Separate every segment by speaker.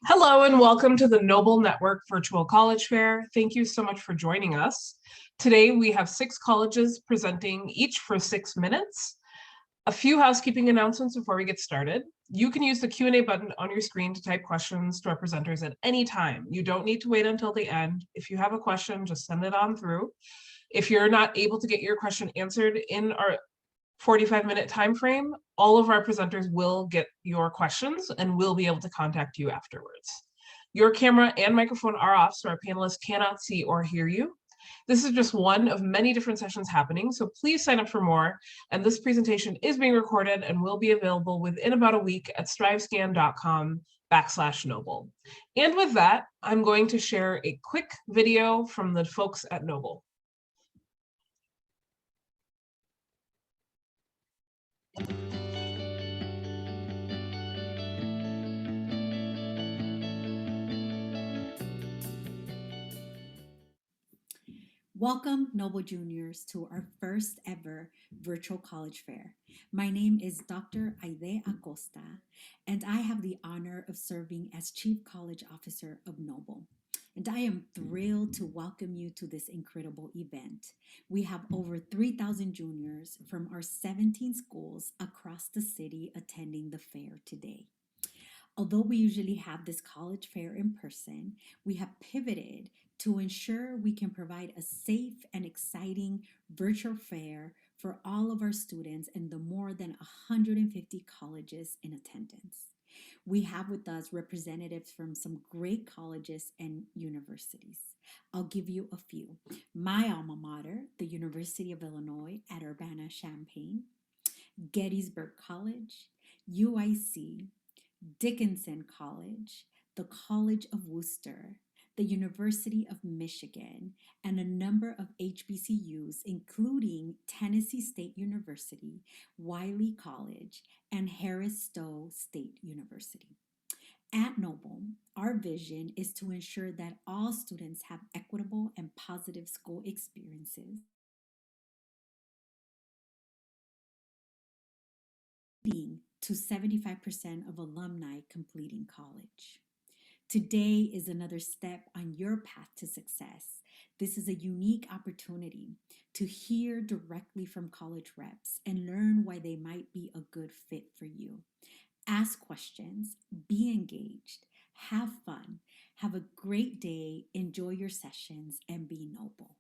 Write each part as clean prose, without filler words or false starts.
Speaker 1: Hello and welcome to the Noble Network Virtual College Fair. Thank you so much for joining us. Today we have 6 colleges presenting each for 6 minutes. A few housekeeping announcements before we get started. You can use the Q&A button on your screen to type questions to our presenters at any time. You don't need to wait until the end. If you have a question, just send it on through. If you're not able to get your question answered in our 45-minute time frame, all of our presenters will get your questions and will be able to contact you afterwards. Your camera and microphone are off, so our panelists cannot see or hear you. This is just one of many different sessions happening, so please sign up for more. And this presentation is being recorded and will be available within about a week at strivescan.com/Noble. And with that, I'm going to share a quick video from the folks at Noble.
Speaker 2: Welcome, Noble Juniors, to our first ever virtual college fair. My name is Dr. Aide Acosta, and I have the honor of serving as Chief College Officer of Noble. And I am thrilled to welcome you to this incredible event. We have over 3,000 juniors from our 17 schools across the city attending the fair today. Although we usually have this college fair in person, we have pivoted to ensure we can provide a safe and exciting virtual fair for all of our students and the more than 150 colleges in attendance. We have with us representatives from some great colleges and universities. I'll give you a few. My alma mater, the University of Illinois at Urbana-Champaign, Gettysburg College, UIC, Dickinson College, the College of Worcester, the University of Michigan, and a number of HBCUs, including Tennessee State University, Wiley College, and Harris Stowe State University. At Noble, our vision is to ensure that all students have equitable and positive school experiences, leading to 75% of alumni completing college. Today is another step on your path to success. This is a unique opportunity to hear directly from college reps and learn why they might be a good fit for you. Ask questions, be engaged, have fun, have a great day, enjoy your sessions, and be noble.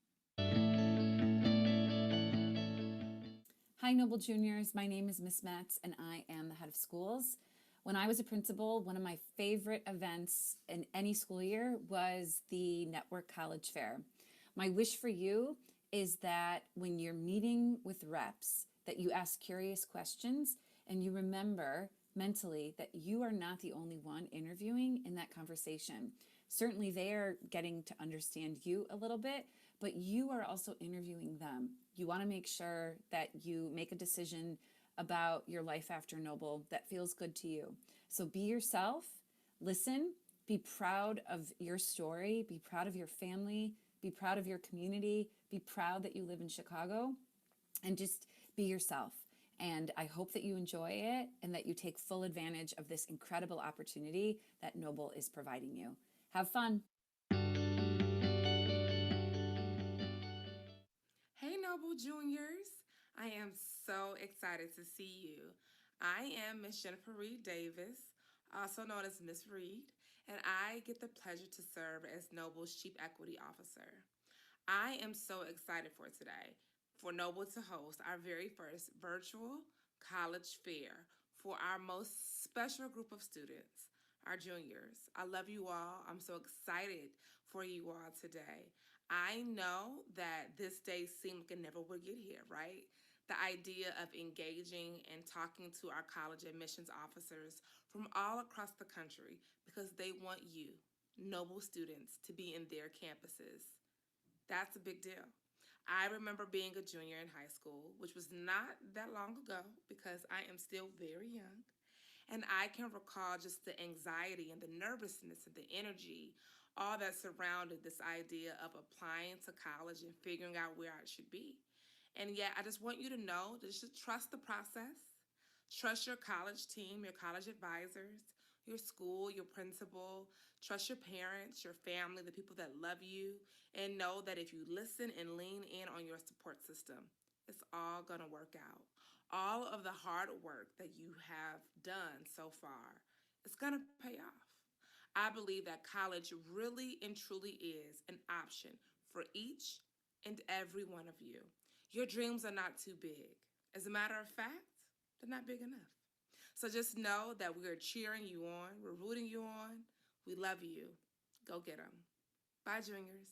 Speaker 3: Hi, Noble Juniors. My name is Miss Metz, and I am the head of schools. When I was a principal, one of my favorite events in any school year was the Network College Fair. My wish for you is that when you're meeting with reps, that you ask curious questions and you remember mentally that you are not the only one interviewing in that conversation. Certainly they are getting to understand you a little bit, but you are also interviewing them. You want to make sure that you make a decision about your life after Noble that feels good to you. So be yourself, listen, be proud of your story, be proud of your family, be proud of your community, be proud that you live in Chicago, and just be yourself. And I hope that you enjoy it and that you take full advantage of this incredible opportunity that Noble is providing you. Have fun.
Speaker 4: Hey, Noble Juniors. I am so excited to see you. I am Miss Jennifer Reed Davis, also known as Miss Reed, and I get the pleasure to serve as Noble's Chief Equity Officer. I am so excited for today, for Noble to host our very first virtual college fair for our most special group of students, our juniors. I love you all. I'm so excited for you all today. I know that this day seemed like it never would get here, right? The idea of engaging and talking to our college admissions officers from all across the country because they want you, Noble students, to be in their campuses. That's a big deal. I remember being a junior in high school, which was not that long ago because I am still very young. And I can recall just the anxiety and the nervousness and the energy, all that surrounded this idea of applying to college and figuring out where I should be. And yet, I just want you to know to just trust the process, trust your college team, your college advisors, your school, your principal. Trust your parents, your family, the people that love you, and know that if you listen and lean in on your support system, it's all going to work out. All of the hard work that you have done so far, it's going to pay off. I believe that college really and truly is an option for each and every one of you. Your dreams are not too big. As a matter of fact, they're not big enough. So just know that we are cheering you on, we're rooting you on, we love you. Go get them. Bye, juniors.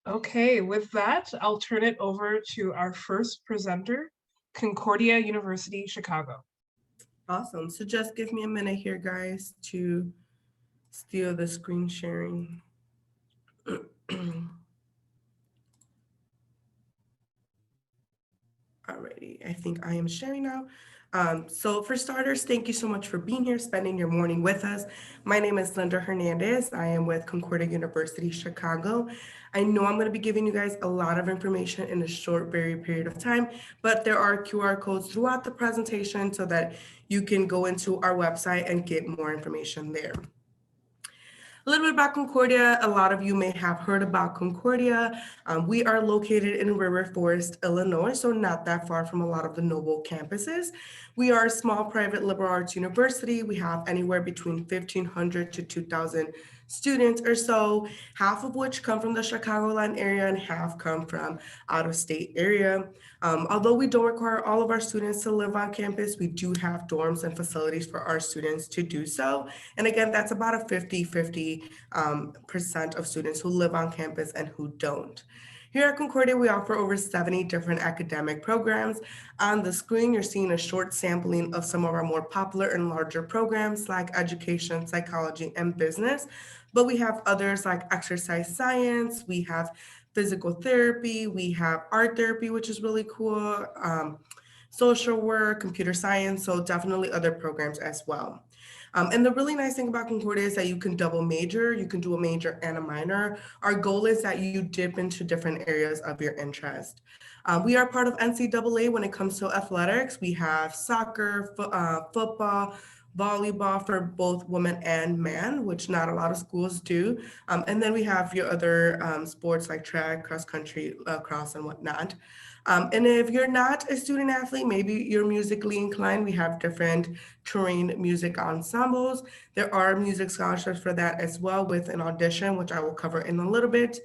Speaker 1: Okay, with that, I'll turn it over to our first presenter, Concordia University, Chicago.
Speaker 5: Awesome. So just give me a minute here, guys, to steal the screen sharing. Alrighty, I think I am sharing now. So for starters, thank you so much for being here, spending your morning with us. My name is Linda Hernandez. I am with Concordia University, Chicago. I know I'm going to be giving you guys a lot of information in a short, very period of time, but there are QR codes throughout the presentation so that you can go into our website and get more information there. A little bit about Concordia. A lot of you may have heard about Concordia. We are located in River Forest, Illinois, so not that far from a lot of the Noble campuses. We are a small private liberal arts university. We have anywhere between 1,500 to 2,000 students or so, half of which come from the Chicagoland area and half come from out of state area. Although we don't require all of our students to live on campus, we do have dorms and facilities for our students to do so. And again, that's about a 50-50 percent of students who live on campus and who don't. Here at Concordia, we offer over 70 different academic programs. On the screen, you're seeing a short sampling of some of our more popular and larger programs like education, psychology, and business. But we have others like exercise science, we have physical therapy, we have art therapy, which is really cool, social work, computer science, so definitely other programs as well. And the really nice thing about Concordia is that you can double major, you can do a major and a minor. Our goal is that you dip into different areas of your interest. We are part of NCAA when it comes to athletics. We have soccer, football, volleyball for both women and men, which not a lot of schools do. And then we have your other sports like track, cross country, cross, and whatnot. And if you're not a student athlete, maybe you're musically inclined, we have different terrain music ensembles. There are music scholarships for that as well with an audition, which I will cover in a little bit.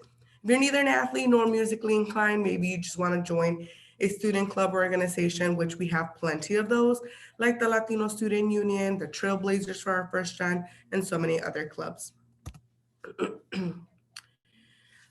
Speaker 5: If you're neither an athlete nor musically inclined, maybe you just want to join a student club or organization, which we have plenty of those, like the Latino Student Union, the Trailblazers for our first gen, and so many other clubs.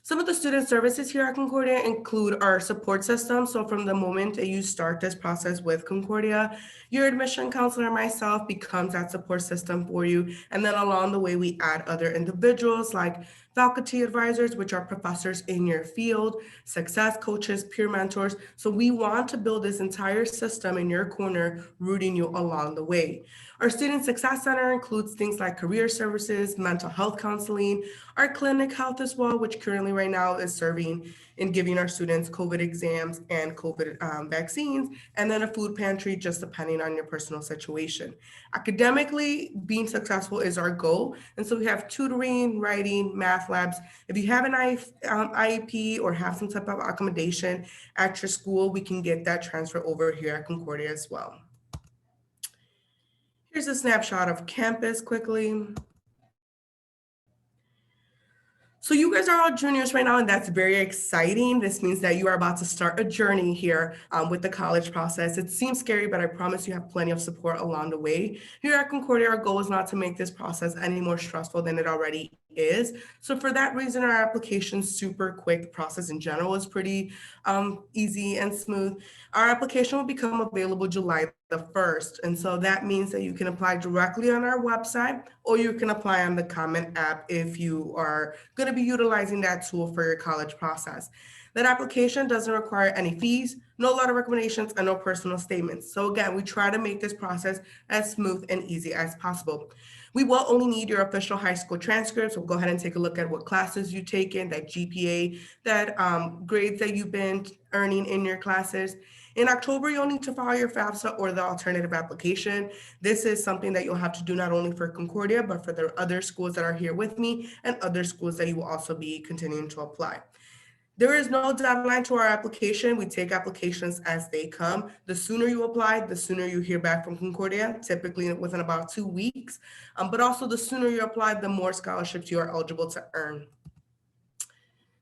Speaker 5: Some of the student services here at Concordia include our support system. So from the moment that you start this process with Concordia, your admission counselor and myself becomes that support system for you. And then along the way, we add other individuals like faculty advisors, which are professors in your field, success coaches, peer mentors. So we want to build this entire system in your corner, rooting you along the way. Our Student Success Center includes things like career services, mental health counseling, our clinic health as well, which currently right now is serving and giving our students COVID exams and COVID vaccines, and then a food pantry, just depending on your personal situation. Academically, being successful is our goal. And so we have tutoring, writing, math labs. If you have an IEP or have some type of accommodation at your school, we can get that transfer over here at Concordia as well. Here's a snapshot of campus quickly. So you guys are all juniors right now, and that's very exciting. This means that you are about to start a journey here with the college process. It seems scary, but I promise you have plenty of support along the way. Here at Concordia, our goal is not to make this process any more stressful than it already is. So for that reason, our application is super quick. The process in general is pretty easy and smooth. Our application will become available July the 1st. And so that means that you can apply directly on our website, or you can apply on the Common App if you are going to be utilizing that tool for your college process. That application doesn't require any fees, no letter of recommendations, and no personal statements. So again, we try to make this process as smooth and easy as possible. We will only need your official high school transcripts. We'll go ahead and take a look at what classes you've taken, that GPA, that grades that you've been earning in your classes. In October, you'll need to file your FAFSA or the alternative application. This is something that you'll have to do not only for Concordia, but for the other schools that are here with me and other schools that you will also be continuing to apply. There is no deadline to our application. We take applications as they come. The sooner you apply, the sooner you hear back from Concordia, typically within about 2 weeks. But also the sooner you apply, the more scholarships you are eligible to earn.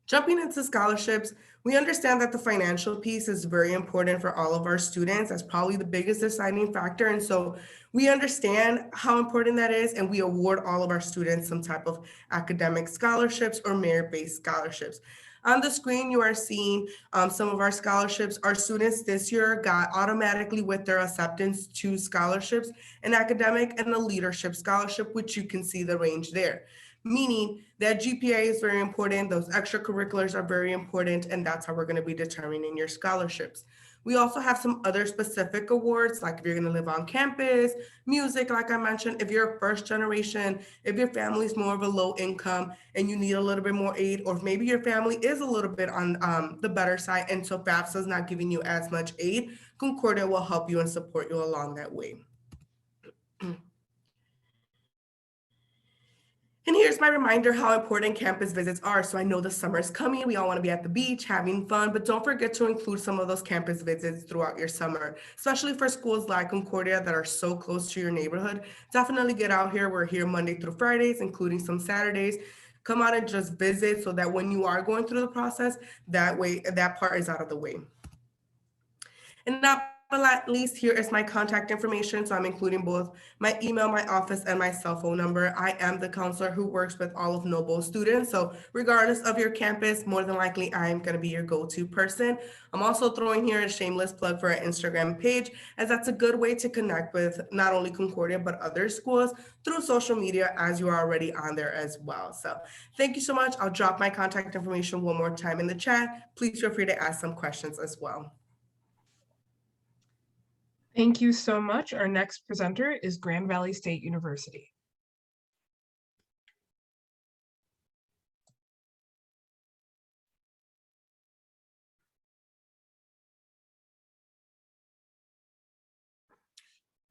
Speaker 5: Jumping into scholarships, we understand that the financial piece is very important for all of our students. That's probably the biggest deciding factor. And so we understand how important that is, and we award all of our students some type of academic scholarships or merit-based scholarships. On the screen, you are seeing some of our scholarships. Our students this year got automatically with their acceptance 2 scholarships, an academic and a leadership scholarship, which you can see the range there. Meaning that GPA is very important, those extracurriculars are very important, and that's how we're going to be determining your scholarships. We also have some other specific awards, like if you're going to live on campus, music, like I mentioned, if you're a first generation, if your family is more of a low income and you need a little bit more aid, or if maybe your family is a little bit on the better side, and so FAFSA is not giving you as much aid, Concordia will help you and support you along that way. And here's my reminder how important campus visits are. So I know the summer is coming. We all want to be at the beach, having fun, but don't forget to include some of those campus visits throughout your summer, especially for schools like Concordia that are so close to your neighborhood. Definitely get out here. We're here Monday through Fridays, including some Saturdays. Come out and just visit so that when you are going through the process, that way, that part is out of the way. And not at least, here is my contact information. So I'm including both my email, my office, and my cell phone number. I am the counselor who works with all of Noble students. So regardless of your campus, more than likely, I am going to be your go-to person. I'm also throwing here a shameless plug for our Instagram page, as that's a good way to connect with not only Concordia, but other schools through social media, as you are already on there as well. So thank you so much. I'll drop my contact information one more time in the chat. Please feel free to ask some questions as well.
Speaker 1: Thank you so much. Our next presenter is Grand Valley State University.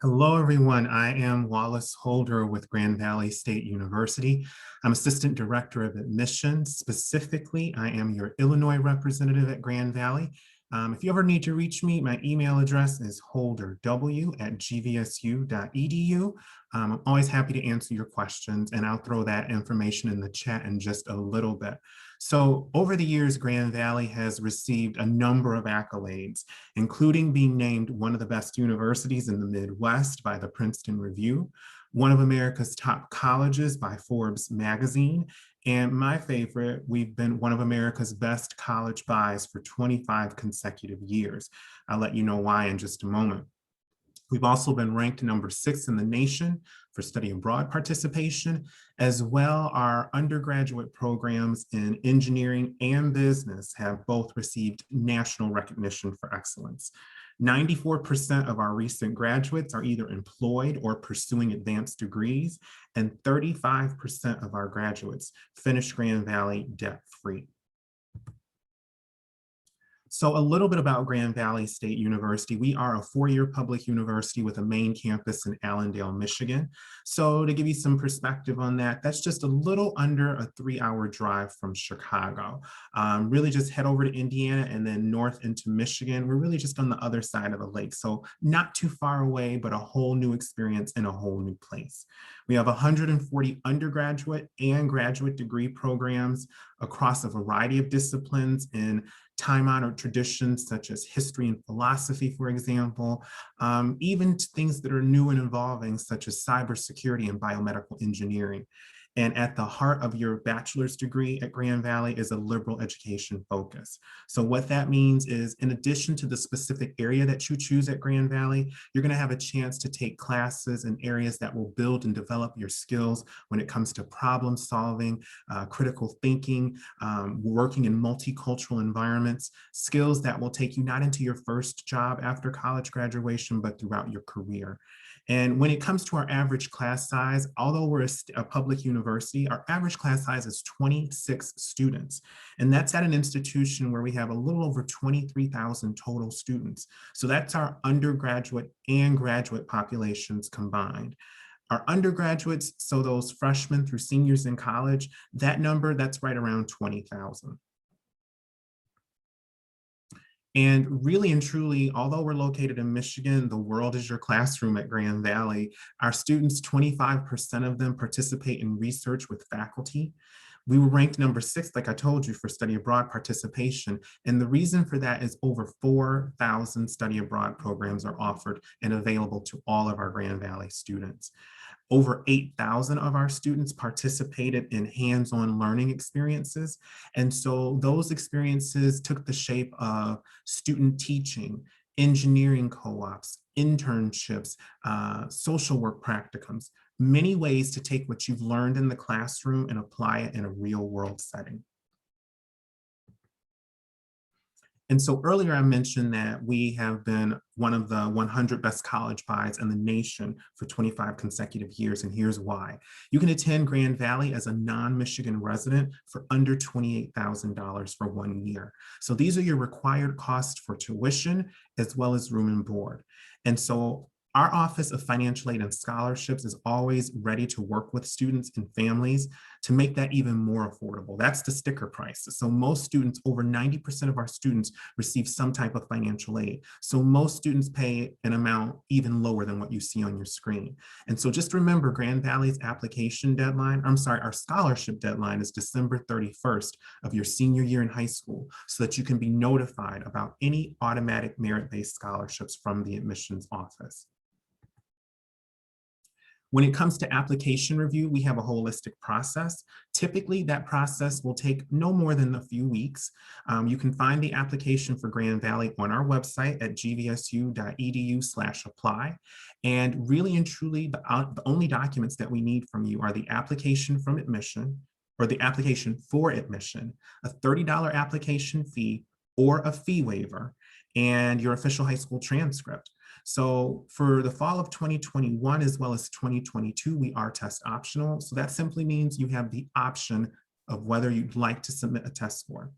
Speaker 6: Hello, everyone. I am Wallace Holder with Grand Valley State University. I'm Assistant Director of Admissions. Specifically, I am your Illinois representative at Grand Valley. If you ever need to reach me, my email address is holderw@gvsu.edu. I'm always happy to answer your questions, and I'll throw that information in the chat in just a little bit. So over the years, Grand Valley has received a number of accolades, including being named one of the best universities in the Midwest by the Princeton Review, one of America's top colleges by Forbes magazine, and my favorite, we've been one of America's best college buys for 25 consecutive years. I'll let you know why in just a moment. We've also been ranked number 6 in the nation for study abroad participation. As well, our undergraduate programs in engineering and business have both received national recognition for excellence. 94% of our recent graduates are either employed or pursuing advanced degrees, and 35% of our graduates finish Grand Valley debt-free. So a little bit about Grand Valley State University. We are a 4-year public university with a main campus in Allendale, Michigan. So to give you some perspective on that, that's just a little under a 3-hour drive from Chicago. Really just head over to Indiana and then north into Michigan. We're really just on the other side of the lake. So not too far away, but a whole new experience in a whole new place. We have 140 undergraduate and graduate degree programs across a variety of disciplines in time-honored traditions such as history and philosophy, for example, even things that are new and evolving such as cybersecurity and biomedical engineering. And at the heart of your bachelor's degree at Grand Valley is a liberal education focus. So what that means is, in addition to the specific area that you choose at Grand Valley, you're going to have a chance to take classes in areas that will build and develop your skills when it comes to problem solving, critical thinking, working in multicultural environments, skills that will take you not into your first job after college graduation, but throughout your career. And when it comes to our average class size, although we're a public university, our average class size is 26 students. And that's at an institution where we have a little over 23,000 total students. So that's our undergraduate and graduate populations combined. Our undergraduates, so those freshmen through seniors in college, that number, that's right around 20,000. And really and truly, although we're located in Michigan, the world is your classroom at Grand Valley. Our students, 25% of them participate in research with faculty. We were ranked number 6, like I told you, for study abroad participation. And the reason for that is over 4,000 study abroad programs are offered and available to all of our Grand Valley students. Over 8,000 of our students participated in hands-on learning experiences. And so those experiences took the shape of student teaching, engineering co-ops, internships, social work practicums, many ways to take what you've learned in the classroom and apply it in a real world setting. And so earlier I mentioned that we have been one of the 100 best college buys in the nation for 25 consecutive years, and here's why. You can attend Grand Valley as a non-Michigan resident for under $28,000 for 1 year. So these are your required costs for tuition as well as room and board. And so our Office of Financial Aid and Scholarships is always ready to work with students and families to make that even more affordable. That's the sticker price. So most students, over 90% of our students, receive some type of financial aid. So most students pay an amount even lower than what you see on your screen. And so just remember, Grand Valley's application deadline, our scholarship deadline is December 31st of your senior year in high school, so that you can be notified about any automatic merit-based scholarships from the admissions office. When it comes to application review, we have a holistic process. Typically, that process will take no more than a few weeks. You can find the application for Grand Valley on our website at gvsu.edu/apply. And really and truly, the only documents that we need from you are the application from admission, or the application for admission, a $30 application fee or a fee waiver, and your official high school transcript. So for the fall of 2021 as well as 2022, we are test optional. So that simply means you have the option of whether you'd like to submit a test score.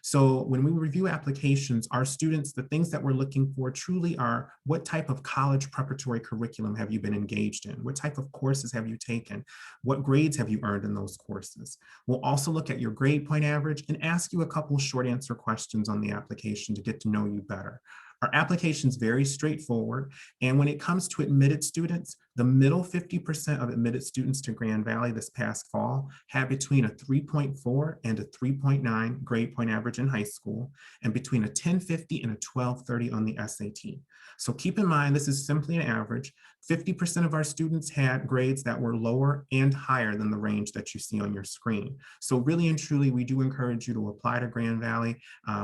Speaker 6: So when we review applications, our students, the things that we're looking for truly are: what type of college preparatory curriculum have you been engaged in? What type of courses have you taken? What grades have you earned in those courses? We'll also look at your grade point average and ask you a couple short answer questions on the application to get to know you better. Our application is very straightforward. And when it comes to admitted students, the middle 50% of admitted students to Grand Valley this past fall had between a 3.4 and a 3.9 grade point average in high school, and between a 1050 and a 1230 on the SAT. So keep in mind, this is simply an average. 50% of our students had grades that were lower and higher than the range that you see on your screen. So really and truly, we do encourage you to apply to Grand Valley.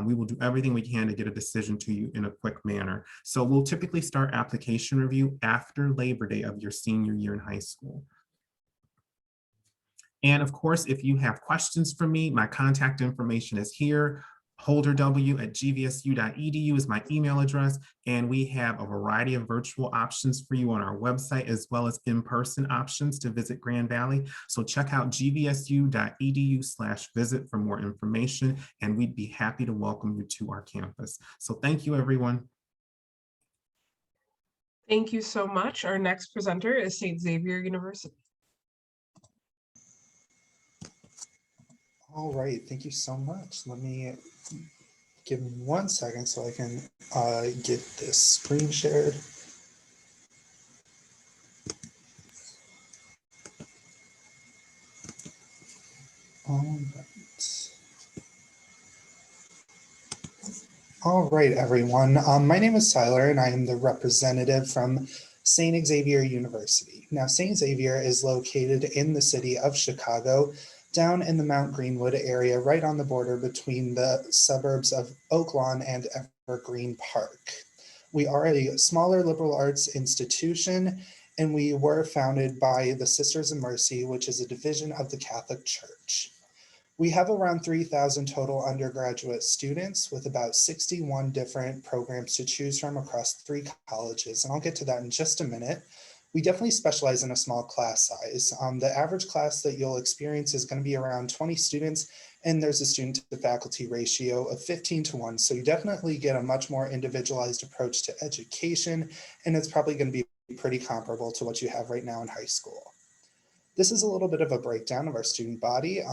Speaker 6: We will do everything we can to get a decision to you in a quick manner. So we'll typically start application review after Labor Day of your senior year in high school. And of course, if you have questions for me, my contact information is here. holderw@gvsu.edu is my email address, and we have a variety of virtual options for you on our website, as well as in-person options to visit Grand Valley. So check out gvsu.edu/visit for more information, and we'd be happy to welcome you to our campus. So thank you, everyone.
Speaker 1: Thank you so much. Our next presenter is St. Xavier University.
Speaker 7: All right, thank you so much. Let me give me 1 second so I can get this screen shared. All right, everyone. My name is Tyler, and I am the representative from St. Xavier University. Now, St. Xavier is located in the city of Chicago, down in the Mount Greenwood area, right on the border between the suburbs of Oak Lawn and Evergreen Park. We are a smaller liberal arts institution, and we were founded by the Sisters of Mercy, which is a division of the Catholic Church. We have around 3,000 total undergraduate students with about 61 different programs to choose from across 3 colleges, and I'll get to that in just a minute. We definitely specialize in a small class size. The average class that you'll experience is going to be around 20 students, and there's a student to faculty ratio of 15:1. So you definitely get a much more individualized approach to education, and it's probably going to be pretty comparable to what you have right now in high school. This is a little bit of a breakdown of our student body.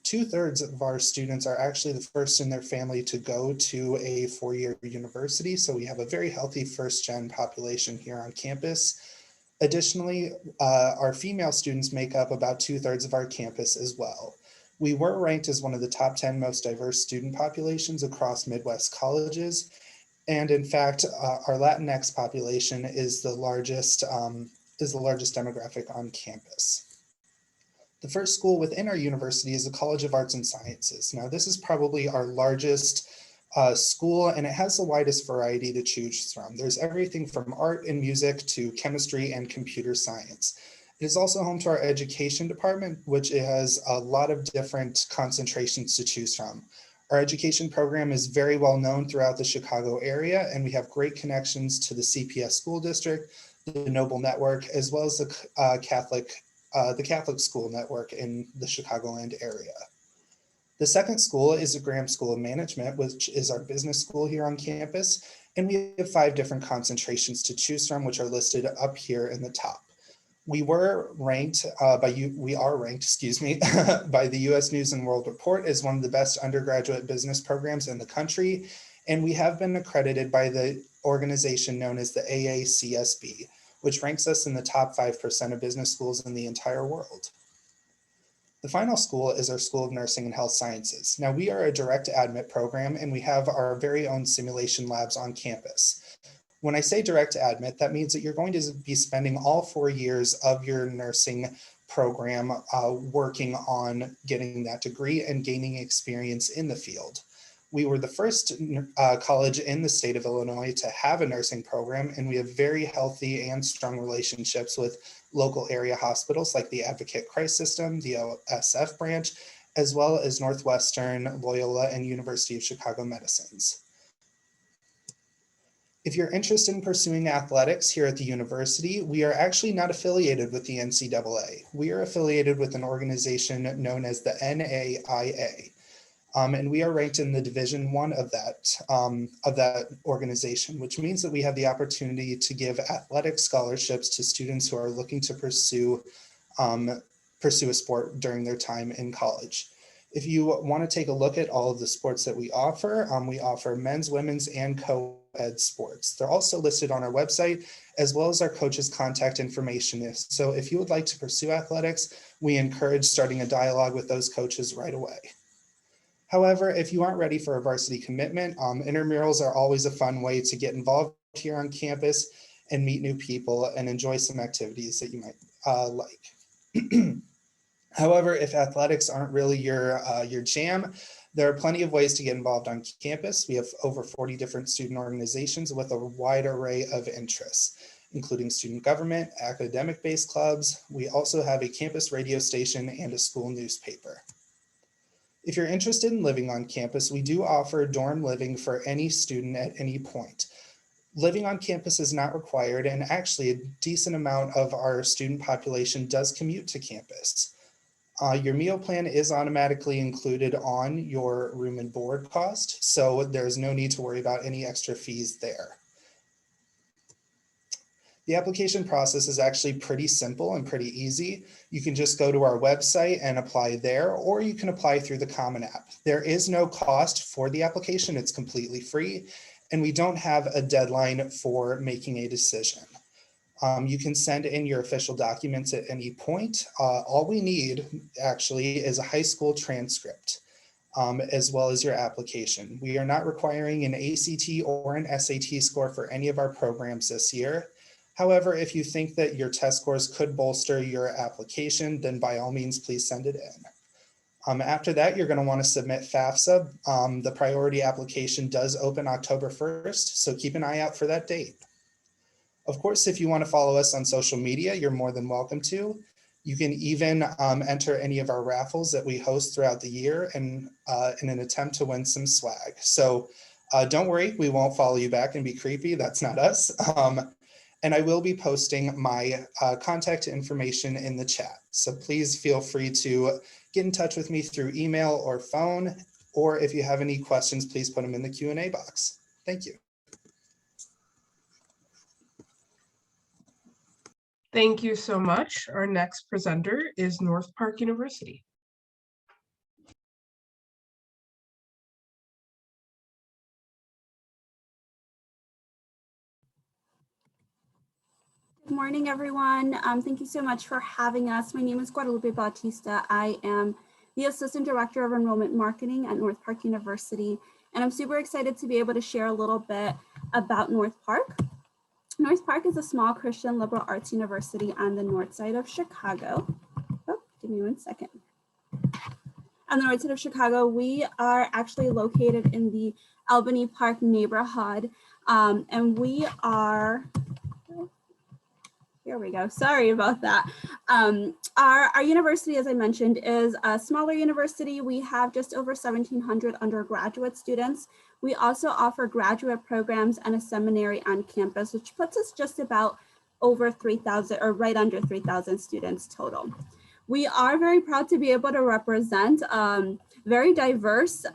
Speaker 7: 2/3 of our students are actually the first in their family to go to a four-year university. So we have a very healthy first-gen population here on campus. Additionally, our female students make up about 2/3 of our campus as well. We were ranked as one of the top 10 most diverse student populations across Midwest colleges. And in fact, our Latinx population is the largest demographic on campus. The first school within our university is the College of Arts and Sciences. Now, this is probably our largest school, and it has the widest variety to choose from. There's everything from art and music to chemistry and computer science. It is also home to our education department, which has a lot of different concentrations to choose from. Our education program is very well known throughout the Chicago area, and we have great connections to the CPS school district, the Noble Network, as well as the Catholic school network in the Chicagoland area. The second school is the Graham School of Management, which is our business school here on campus. And we have 5 different concentrations to choose from, which are listed up here in the top. We are ranked, by the US News and World Report as one of the best undergraduate business programs in the country. And we have been accredited by the organization known as the AACSB, which ranks us in the top 5% of business schools in the entire world. The final school is our School of Nursing and Health Sciences. Now, we are a direct admit program, and we have our very own simulation labs on campus. When I say direct admit, that means that you're going to be spending all 4 years of your nursing program working on getting that degree and gaining experience in the field. We were the first college in the state of Illinois to have a nursing program, and we have very healthy and strong relationships with local area hospitals like the Advocate Christ System, the OSF branch, as well as Northwestern, Loyola, and University of Chicago medicines. If you're interested in pursuing athletics here at the university, we are actually not affiliated with the NCAA. We are affiliated with an organization known as the NAIA. And we are ranked in the Division I of that organization, which means that we have the opportunity to give athletic scholarships to students who are looking to pursue a sport during their time in college. If you want to take a look at all of the sports that we offer men's, women's, and co-ed sports. They're also listed on our website, as well as our coach's contact information. So if you would like to pursue athletics, we encourage starting a dialogue with those coaches right away. However, if you aren't ready for a varsity commitment, intramurals are always a fun way to get involved here on campus and meet new people and enjoy some activities that you might like. However, if athletics aren't really your jam, there are plenty of ways to get involved on campus. We have over 40 different student organizations with a wide array of interests, including student government, academic-based clubs. We also have a campus radio station and a school newspaper. If you're interested in living on campus, we do offer dorm living for any student at any point. Living on campus is not required, and actually a decent amount of our student population does commute to campus. Your meal plan is automatically included on your room and board cost, so there's no need to worry about any extra fees there. The application process is actually pretty simple and pretty easy. You can just go to our website and apply there, or you can apply through the Common App. There is no cost for the application, it's completely free, and we don't have a deadline for making a decision. You can send in your official documents at any point. All we need actually is a high school transcript, as well as your application. We are not requiring an ACT or an SAT score for any of our programs this year. However, if you think that your test scores could bolster your application, then by all means, please send it in. After that, you're going to want to submit FAFSA. The priority application does open October 1st, so keep an eye out for that date. Of course, if you want to follow us on social media, you're more than welcome to. You can even enter any of our raffles that we host throughout the year in an attempt to win some swag. So don't worry, we won't follow you back and be creepy. That's not us. And I will be posting my contact information in the chat. So please feel free to get in touch with me through email or phone, or if you have any questions, please put them in the Q&A box. Thank you.
Speaker 1: Thank you so much. Our next presenter is North Park University.
Speaker 8: Good morning, everyone. Thank you so much for having us. My name is Guadalupe Bautista. I am the Assistant Director of Enrollment Marketing at North Park University, and I'm super excited to be able to share a little bit about North Park. North Park is a small Christian liberal arts university on the north side of Chicago. Oh, give me 1 second. On the north side of Chicago, we are actually located in the Albany Park neighborhood, and we are, here we go. Sorry about that. Our university, as I mentioned, is a smaller university. We have just over 1,700 undergraduate students. We also offer graduate programs and a seminary on campus, which puts us just about over 3,000 or right under 3,000 students total. We are very proud to be able to represent very diverse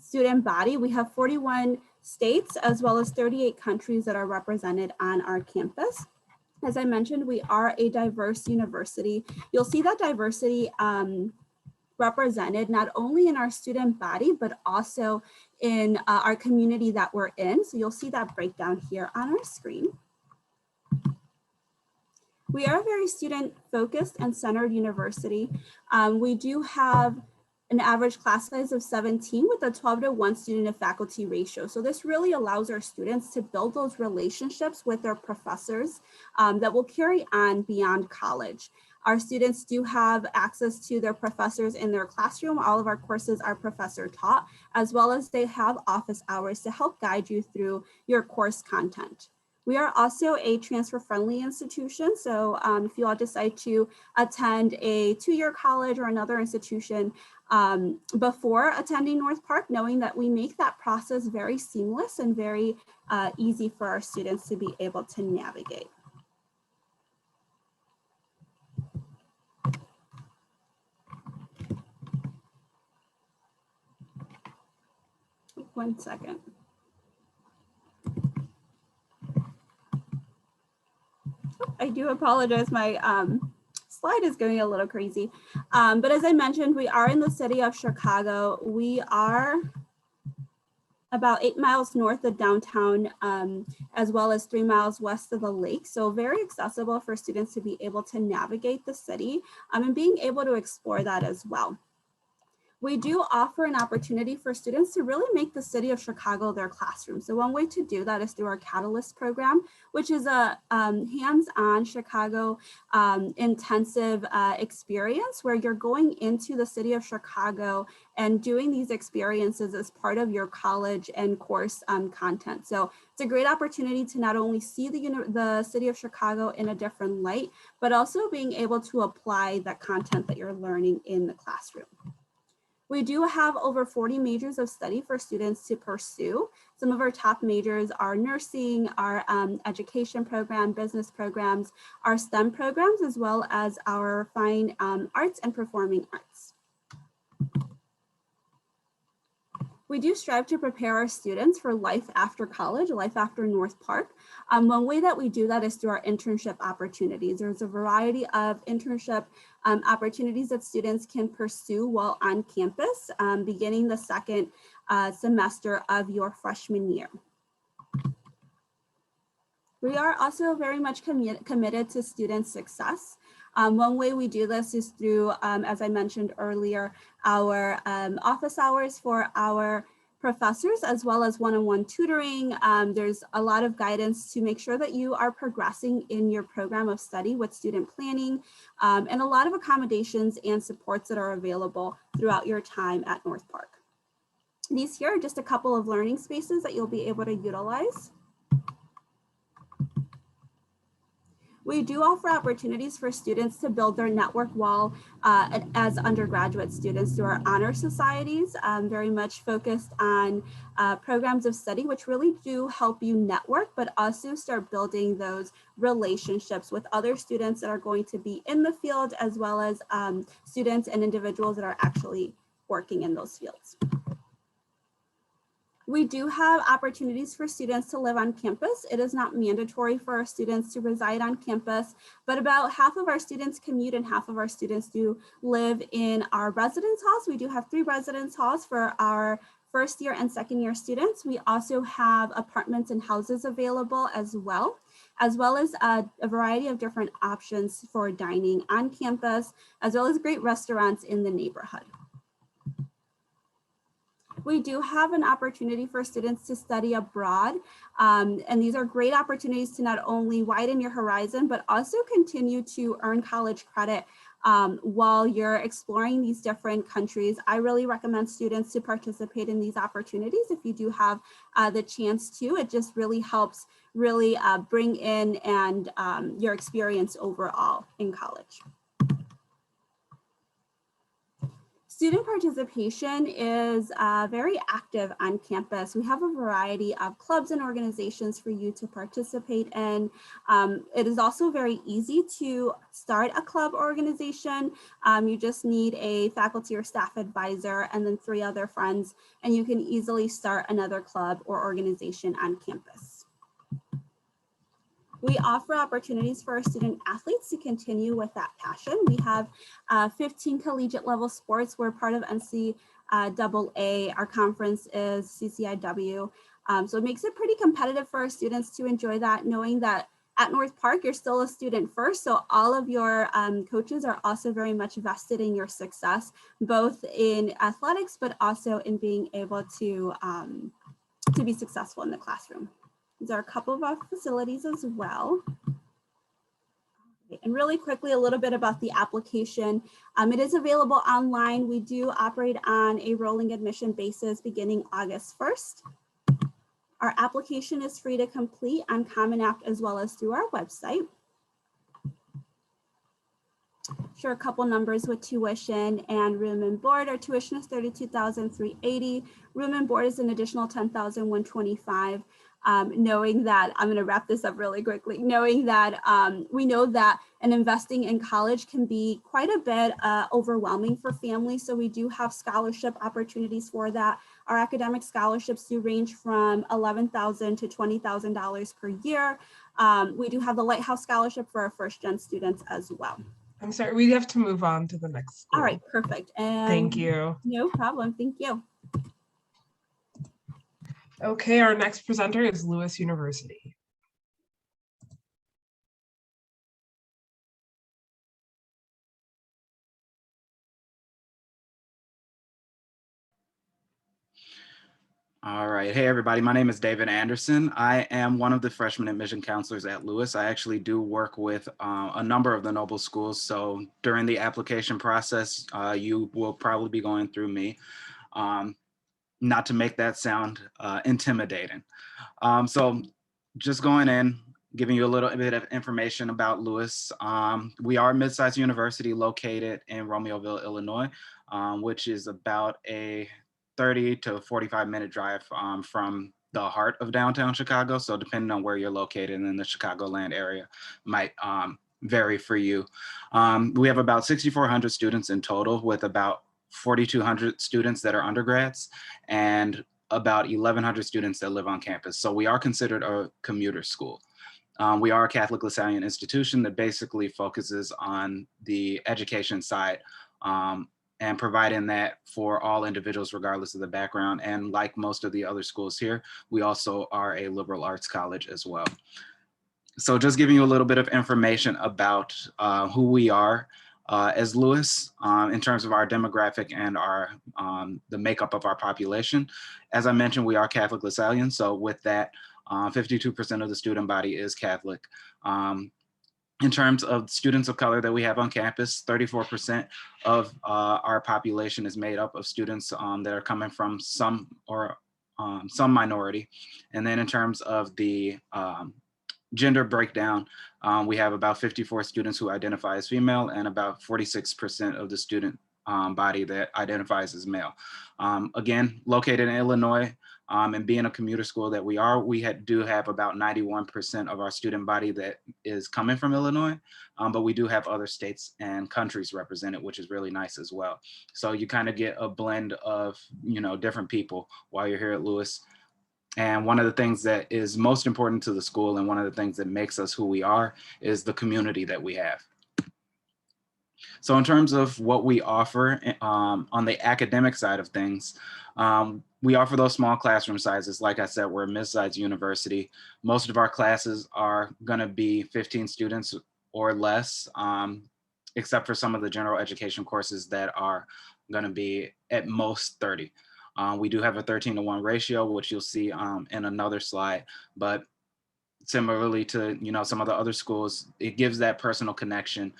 Speaker 8: student body. We have 41 states as well as 38 countries that are represented on our campus. As I mentioned, we are a diverse university. You'll see that diversity represented not only in our student body, but also in our community that we're in. So you'll see that breakdown here on our screen. We are a very student-focused and centered university. We do have an average class size of 17 with a 12-to-1 student to faculty ratio. So this really allows our students to build those relationships with their professors that will carry on beyond college. Our students do have access to their professors in their classroom. All of our courses are professor taught, as well as they have office hours to help guide you through your course content. We are also a transfer-friendly institution. So if you all decide to attend a two-year college or another institution before attending North Park, knowing that we make that process very seamless and very easy for our students to be able to navigate. One second. I do apologize, my slide is going a little crazy. But as I mentioned, we are in the city of Chicago. We are about 8 miles north of downtown, as well as 3 miles west of the lake. So very accessible for students to be able to navigate the city and being able to explore that as well. We do offer an opportunity for students to really make the city of Chicago their classroom. So one way to do that is through our Catalyst program, which is a hands-on Chicago intensive experience where you're going into the city of Chicago and doing these experiences as part of your college and course content. So it's a great opportunity to not only see the city of Chicago in a different light, but also being able to apply that content that you're learning in the classroom. We do have over 40 majors of study for students to pursue. Some of our top majors are nursing, our education program, business programs, our STEM programs, as well as our fine arts and performing arts. We do strive to prepare our students for life after college, life after North Park. One way that we do that is through our internship opportunities. There's a variety of internship opportunities that students can pursue while on campus, beginning the second semester of your freshman year. We are also very much committed to student success. One way we do this is through, as I mentioned earlier, our office hours for our professors, as well as one-on-one tutoring. There's a lot of guidance to make sure that you are progressing in your program of study with student planning, and a lot of accommodations and supports that are available throughout your time at North Park. These here are just a couple of learning spaces that you'll be able to utilize. We do offer opportunities for students to build their network while as undergraduate students through our honor societies, very much focused on programs of study, which really do help you network, but also start building those relationships with other students that are going to be in the field, as well as students and individuals that are actually working in those fields. We do have opportunities for students to live on campus. It is not mandatory for our students to reside on campus, but about half of our students commute and half of our students do live in our residence halls. We do have 3 residence halls for our first year and second year students. We also have apartments and houses available as well as a variety of different options for dining on campus, as well as great restaurants in the neighborhood. We do have an opportunity for students to study abroad, and these are great opportunities to not only widen your horizon, but also continue to earn college credit while you're exploring these different countries. I really recommend students to participate in these opportunities if you do have the chance to. It just really helps bring in and your experience overall in college. Student participation is very active on campus. We have a variety of clubs and organizations for you to participate in. It is also very easy to start a club organization. You just need a faculty or staff advisor and then 3 other friends, and you can easily start another club or organization on campus. We offer opportunities for our student athletes to continue with that passion. We have 15 collegiate level sports. We're part of NCAA. Our conference is CCIW. So it makes it pretty competitive for our students to enjoy that, knowing that at North Park, you're still a student first. So all of your coaches are also very much vested in your success, both in athletics, but also in being able to be successful in the classroom. These are a couple of our facilities as well. And really quickly, a little bit about the application. It is available online. We do operate on a rolling admission basis beginning August 1st. Our application is free to complete on Common App as well as through our website. Sure, a couple numbers with tuition and room and board. Our tuition is $32,380. Room and board is an additional $10,125. Knowing that, I'm going to wrap this up really quickly, knowing that we know that investing in college can be quite a bit overwhelming for families. So we do have scholarship opportunities for that. Our academic scholarships do range from $11,000 to $20,000 per year. We do have the Lighthouse Scholarship for our first-gen students as well.
Speaker 1: I'm sorry, we have to move on to the next school.
Speaker 8: All right, perfect. And
Speaker 1: thank you.
Speaker 8: No problem. Thank you.
Speaker 1: Okay, our next presenter is Lewis University.
Speaker 9: All right. Hey, everybody. My name is David Anderson. I am one of the freshman admission counselors at Lewis. I actually do work with a number of the Noble schools. So during the application process, you will probably be going through me. Not to make that sound intimidating. So just going in, giving you a little bit of information about Lewis. We are a mid-sized university located in Romeoville, Illinois, which is about a 30 to 45-minute drive from the heart of downtown Chicago. So depending on where you're located in the Chicagoland area might vary for you. We have about 6,400 students in total, with about 4,200 students that are undergrads and about 1,100 students that live on campus. So we are considered a commuter school. We are a Catholic LaSallian institution that basically focuses on the education side and providing that for all individuals regardless of the background. And like most of the other schools here, we also are a liberal arts college as well. So just giving you a little bit of information about who we are as Lewis in terms of our demographic and our the makeup of our population. As I mentioned, we are Catholic LaSallian. So with that, 52% of the student body is Catholic. In terms of students of color that we have on campus, 34% of our population is made up of students that are coming from some minority. And then in terms of the gender breakdown, we have about 54 students who identify as female and about 46% of the student body that identifies as male. Again, located in Illinois, and being a commuter school that we are, we do have about 91% of our student body that is coming from Illinois, but we do have other states and countries represented, which is really nice as well. So you kind of get a blend of, different people while you're here at Lewis. And one of the things that is most important to the school and one of the things that makes us who we are is the community that we have. So in terms of what we offer on the academic side of things, we offer those small classroom sizes. Like I said, we're a mid-sized university. Most of our classes are going to be 15 students or less, except for some of the general education courses that are going to be at most 30. We do have a 13-to-1 ratio, which you'll see in another slide, but similarly to some of the other schools, it gives that personal connection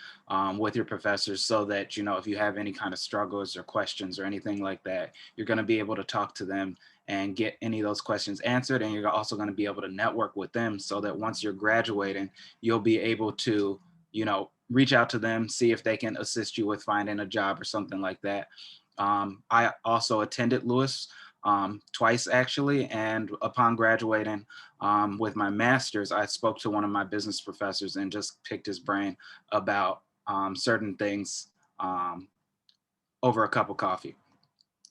Speaker 9: with your professors so that if you have any kind of struggles or questions or anything like that, you're going to be able to talk to them and get any of those questions answered. And you're also going to be able to network with them so that once you're graduating, you'll be able to reach out to them, see if they can assist you with finding a job or something like that. I also attended Lewis twice actually, and upon graduating with my master's, I spoke to one of my business professors and just picked his brain about certain things over a cup of coffee.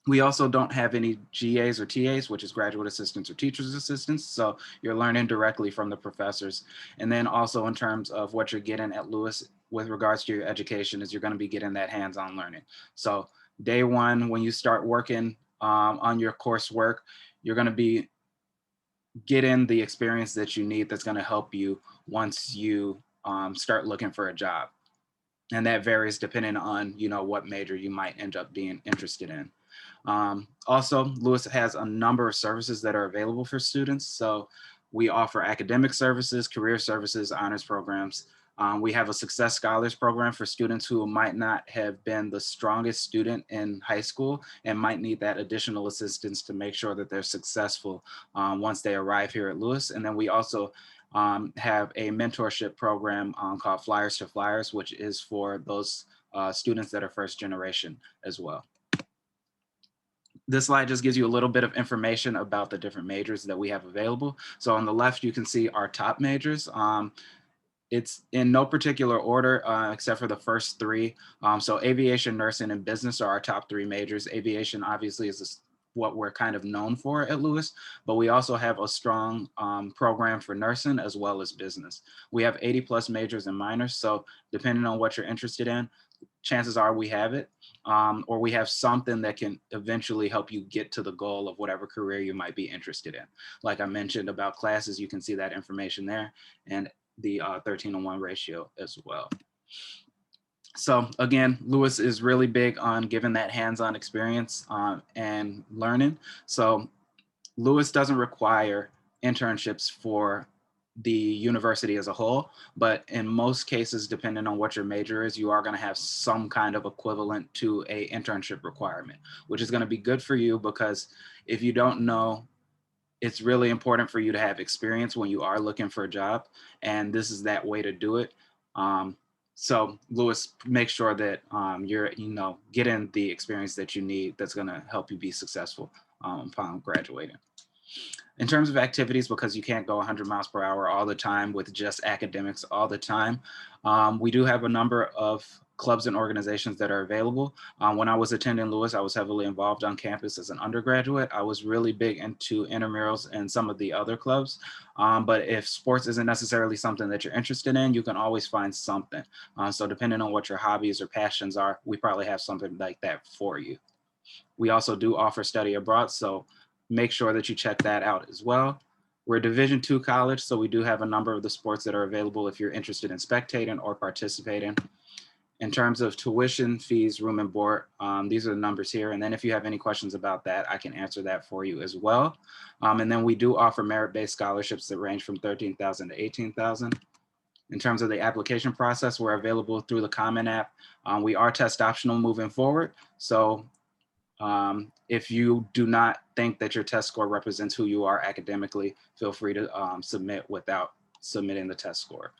Speaker 9: We also don't have any GAs or TAs, which is graduate assistants or teacher's assistants. So you're learning directly from the professors. And then also in terms of what you're getting at Lewis with regards to your education is you're going to be getting that hands-on learning. So day one, when you start working on your coursework, you're going to be getting the experience that you need that's going to help you once you start looking for a job. And that varies depending on what major you might end up being interested in. Also, Lewis has a number of services that are available for students. So we offer academic services, career services, honors programs. We have a Success Scholars program for students who might not have been the strongest student in high school and might need that additional assistance to make sure that they're successful once they arrive here at Lewis. And then we also have a mentorship program called Flyers to Flyers, which is for those students that are first generation as well. This slide just gives you a little bit of information about the different majors that we have available. So on the left, you can see our top majors. It's in no particular order except for the first three. So aviation, nursing, and business are our top three majors. Aviation obviously is what we're kind of known for at Lewis, but we also have a strong program for nursing as well as business. We have 80+ majors and minors. So depending on what you're interested in, chances are we have it, or we have something that can eventually help you get to the goal of whatever career you might be interested in. Like I mentioned about classes, you can see that information there, and the 13-to-1 ratio as well. So again, Lewis is really big on giving that hands-on experience and learning. So Lewis doesn't require internships for the university as a whole, but in most cases, depending on what your major is, you are going to have some kind of equivalent to a internship requirement, which is going to be good for you because if you don't know, it's really important for you to have experience when you are looking for a job, and this is that way to do it. So Lewis, make sure that you're getting the experience that you need that's going to help you be successful upon graduating. In terms of activities, because you can't go 100 miles per hour all the time with just academics all the time, we do have a number of clubs and organizations that are available. When I was attending Lewis, I was heavily involved on campus as an undergraduate. I was really big into intramurals and some of the other clubs. But if sports isn't necessarily something that you're interested in, you can always find something. So depending on what your hobbies or passions are, we probably have something like that for you. We also do offer study abroad, so make sure that you check that out as well. We're a Division II college, so we do have a number of the sports that are available if you're interested in spectating or participating. In terms of tuition, fees, room and board, these are the numbers here. And then if you have any questions about that, I can answer that for you as well. And then we do offer merit-based scholarships that range from $13,000 to $18,000. In terms of the application process, we're available through the Common App. We are test optional moving forward. So if you do not think that your test score represents who you are academically, feel free to submit without submitting the test score.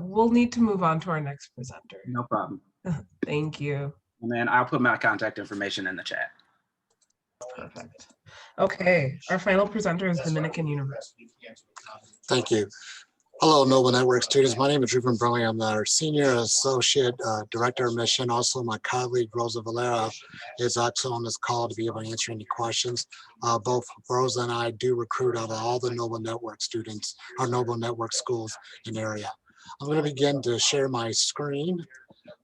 Speaker 1: We'll need to move on to our next presenter.
Speaker 9: No problem.
Speaker 1: Thank you.
Speaker 9: And then I'll put my contact information in the chat.
Speaker 1: Perfect. Okay, our final presenter is Dominican University.
Speaker 10: Thank you. Hello, Noble Network students. My name is Ruben Burley. I'm our Senior Associate Director of Mission. Also, my colleague, Rosa Valera, is also on this call to be able to answer any questions. Both Rosa and I do recruit out of all the Noble Network students, or Noble Network schools in the area. I'm going to begin to share my screen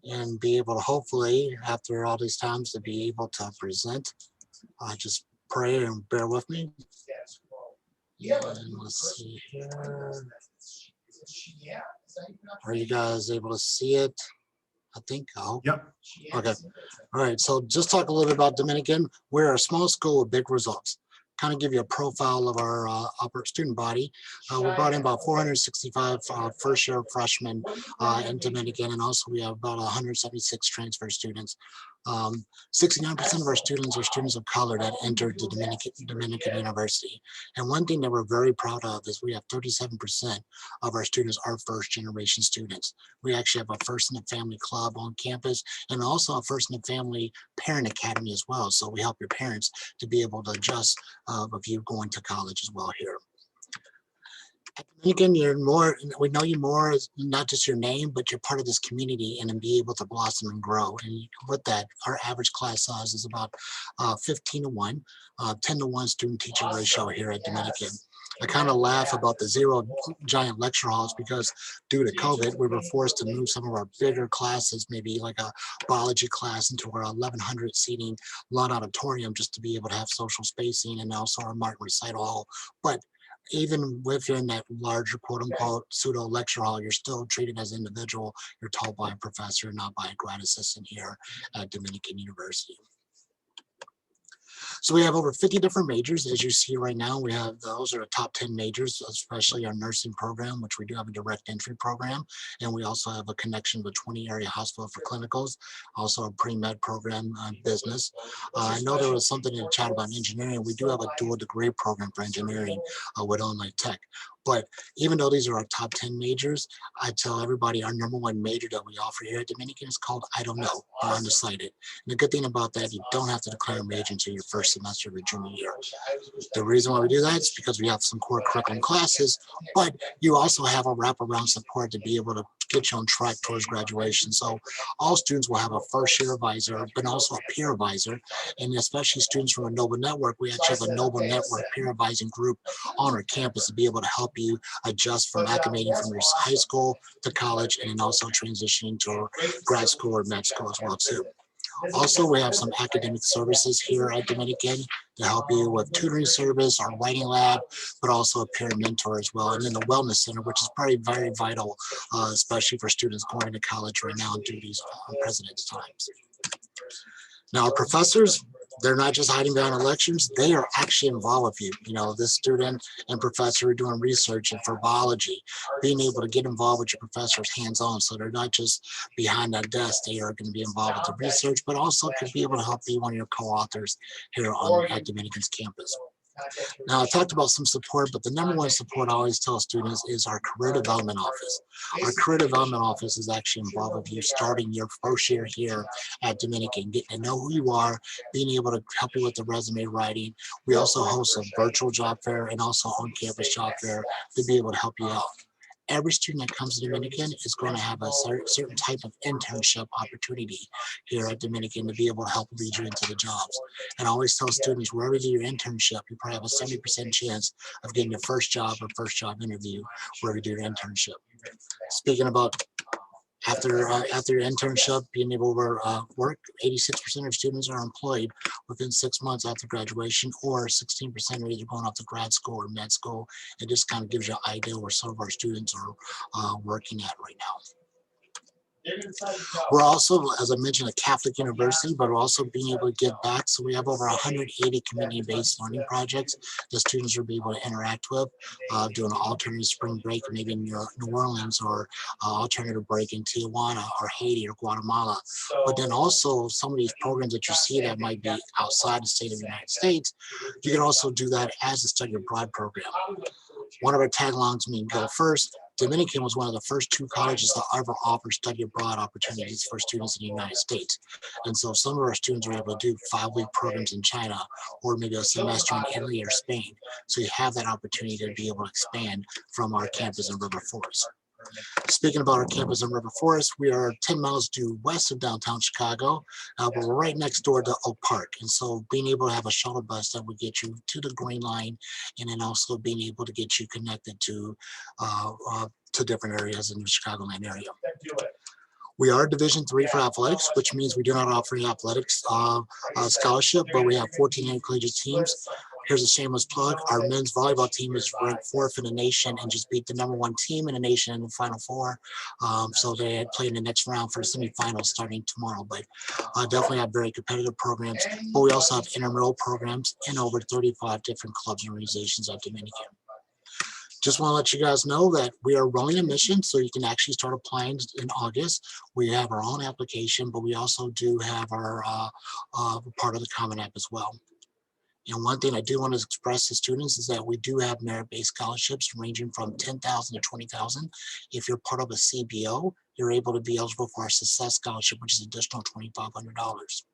Speaker 10: and be able to hopefully, after all these times, to be able to present. Just pray and bear with me. And let's see here. Are you guys able to see it? I think. I hope.
Speaker 6: Yep.
Speaker 10: Okay. All right. So just talk a little bit about Dominican. We're a small school with big results. Kind of give you a profile of our upper student body. We brought in about 465 first-year freshmen in Dominican, and also we have about 176 transfer students. 69% of our students are students of color that entered the Dominican University. And one thing that we're very proud of is we have 37% of our students are first-generation students. We actually have a First in the Family Club on campus, and also a First in the Family Parent Academy as well. So we help your parents to be able to adjust of you going to college as well here. At Dominican, you're more, we know you more as not just your name, but you're part of this community and then be able to blossom and grow. And with that, our average class size is about 15-1, 10-1 student teacher ratio here at Dominican. I kind of laugh about the 0 giant lecture halls because due to COVID, we were forced to move some of our bigger classes, maybe like a biology class, into our 1,100 seating lawn auditorium just to be able to have social spacing, and also our Martin recital hall. But even within that larger quote unquote pseudo lecture hall, you're still treated as an individual. You're taught by a professor, not by a grad assistant here at Dominican University. So we have over 50 different majors. As you see right now, we have, those are the top 10 majors, especially our nursing program, which we do have a direct entry program. And we also have a connection with 20 area hospital for clinicals, also a pre-med program on business. I know there was something in the chat about engineering. We do have a dual degree program for engineering with Illinois Tech. But even though these are our top 10 majors, I tell everybody our #1 major that we offer here at Dominican is called I Don't Know, or Undecided. And the good thing about that, you don't have to declare a major until your first semester of your junior year. The reason why we do that is because we have some core curriculum classes, but you also have a wraparound support to be able to get you on track towards graduation. So all students will have a first year advisor, but also a peer advisor. And especially students from a Noble Network, we actually have a Noble Network peer advising group on our campus to be able to help you adjust from acclimating from your high school to college, and then also transitioning to grad school or med school as well too. Also, we have some academic services here at Dominican to help you with tutoring service, our writing lab, but also a peer mentor as well. And then the wellness center, which is probably very vital, especially for students going into college right now due to these unprecedented times. Now, our professors, they're not just hiding behind lectures, they are actually involved with you. You know, this student and professor are doing research and for biology, being able to get involved with your professors hands-on. So they're not just behind that desk, they are going to be involved with the research, but also could be able to help be one of your co-authors here at Dominican's campus. Now, I talked about some support, but the #1 support I always tell students is our career development office. Our career development office is actually involved with you starting your first year here at Dominican, getting to know who you are, being able to help you with the resume writing. We also host a virtual job fair and also on-campus job fair to be able to help you out. Every student that comes to Dominican is going to have a certain type of internship opportunity here at Dominican to be able to help lead you into the jobs. And I always tell students, wherever you do your internship, you probably have a 70% chance of getting your first job or first job interview wherever you do your internship. Speaking about after your internship, being able to work, 86% of students are employed within 6 months after graduation, or 16% are either going off to grad school or med school. It just kind of gives you an idea where some of our students are working at right now. We're also, as I mentioned, a Catholic university, but we're also being able to give back. So we have over 180 community-based learning projects that students will be able to interact with, doing an alternative spring break, maybe in New Orleans, or alternative break in Tijuana or Haiti or Guatemala. But then also some of these programs that you see that might be outside the state of the United States, you can also do that as a study abroad program. One of our taglines mean go first. Dominican was one of the first 2 colleges to ever offer study abroad opportunities for students in the United States. And so some of our students are able to do 5-week programs in China or maybe a semester in Italy or Spain. So you have that opportunity to be able to expand from our campus in River Forest. Speaking about our campus in River Forest, we are 10 miles due west of downtown Chicago, but we're right next door to Oak Park. And so being able to have a shuttle bus that would get you to the Green Line, and then also being able to get you connected to different areas in the Chicagoland area. We are Division III for athletics, which means we do not offer any athletics scholarship, but we have 14 intercollegiate teams. Here's a shameless plug. Our men's volleyball team is ranked 4th in the nation and just beat the #1 team in the nation in the Final Four. So they play in the next round for the semifinals starting tomorrow. But definitely have very competitive programs. But we also have intramural programs in over 35 different clubs and organizations at Dominican. Just want to let you guys know that we are rolling admissions, so you can actually start applying in August. We have our own application, but we also do have our part of the Common App as well. And one thing I do want to express to students is that we do have merit-based scholarships ranging from $10,000 to $20,000. If you're part of a CBO, you're able to be eligible for our Success Scholarship, which is additional $2,500.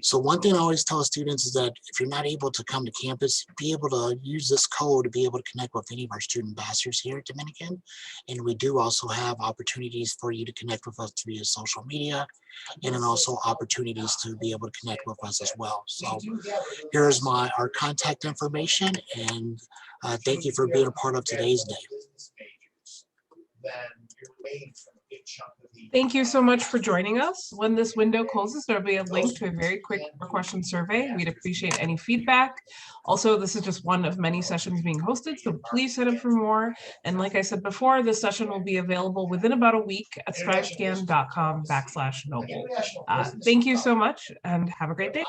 Speaker 10: So one thing I always tell students is that if you're not able to come to campus, be able to use this code to be able to connect with any of our student ambassadors here at Dominican. And we do also have opportunities for you to connect with us via social media, and then also opportunities to be able to connect with us as well. So here's our contact information, and thank you for being a part of today's day.
Speaker 1: Thank you so much for joining us. When this window closes, there'll be a link to a very quick question survey. We'd appreciate any feedback. Also, this is just one of many sessions being hosted, so please sign up for more. And like I said before, this session will be available within about a week at strivescan.com/noble. Thank you so much and have a great day.